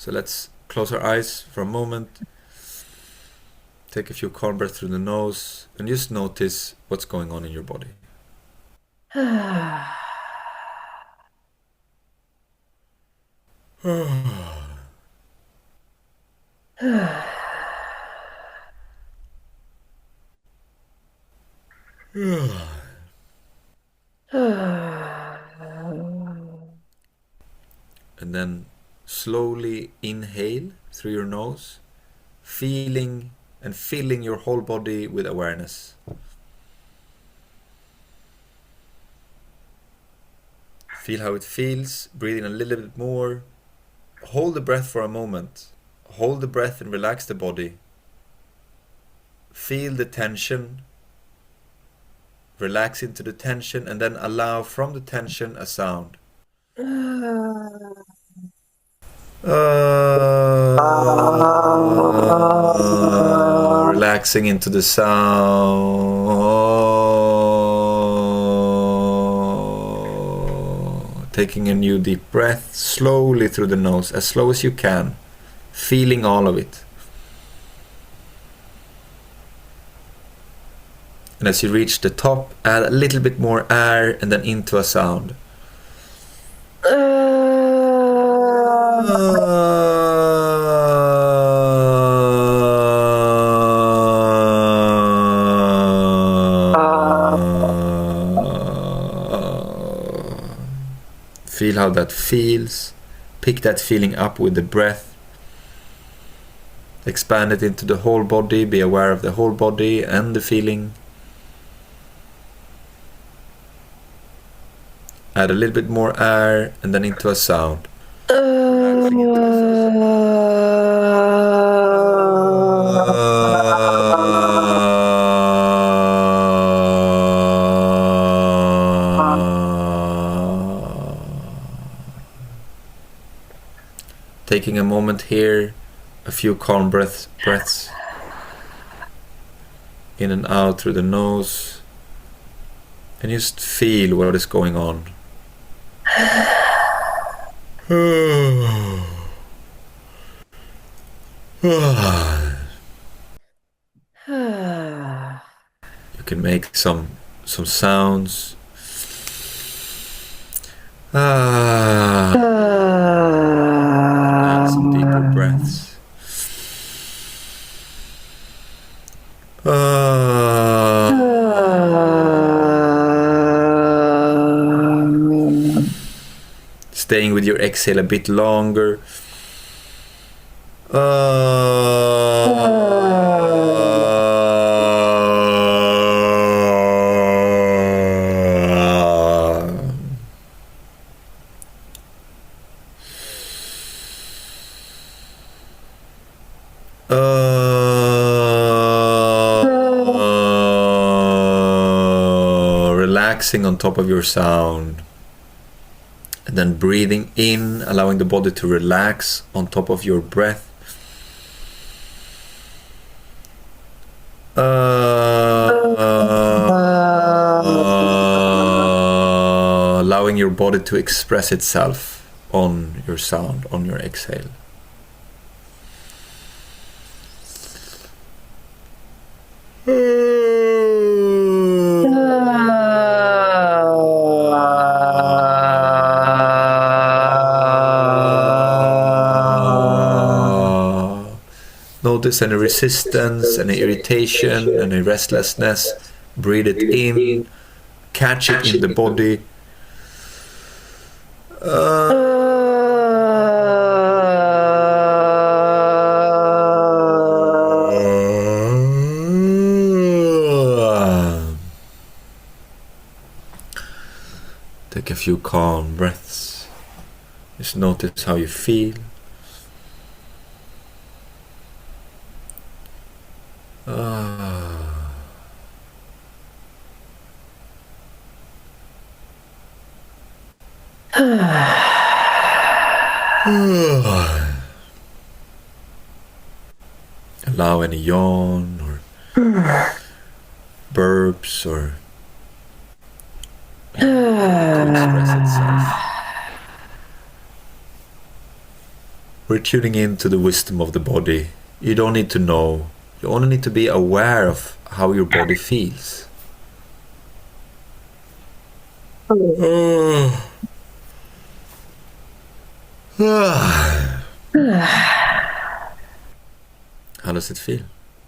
So let's close our eyes for a moment. Take a few calm breaths through the nose and just notice what's going on in your body. And then slowly inhale through your nose, feeling and filling your whole body with awareness. Feel how it feels, breathe in a little bit more. Hold the breath for a moment. Hold the breath and relax the body. Feel the tension. Relax into the tension and then allow from the tension a sound. Relaxing into the sound. Taking a new deep breath slowly through the nose, as slow as you can, feeling all of it. And as you reach the top, add a little bit more air and then into a sound. Feel how that feels. Pick that feeling up with the breath. Expand it into the whole body. Be aware of the whole body and the feeling. Add a little bit more air and then into a sound. Relaxing into the Taking a moment here, a few calm breaths in and out through the nose, and just feel what is going on. You can make some sounds. And some deeper breaths. Staying with your exhale a bit longer. Relaxing on top of your sound. And then breathing in, allowing the body to relax on top of your breath. Allowing your body to express itself on your sound, on your exhale. Notice any resistance, any irritation, any restlessness. Breathe it in, catch it in the body. Take a few calm breaths. Just notice how you feel. Allow any yawn or burps or to express itself. We're tuning into the wisdom of the body. You don't need to know. You only need to be aware of how your body feels. How does it feel?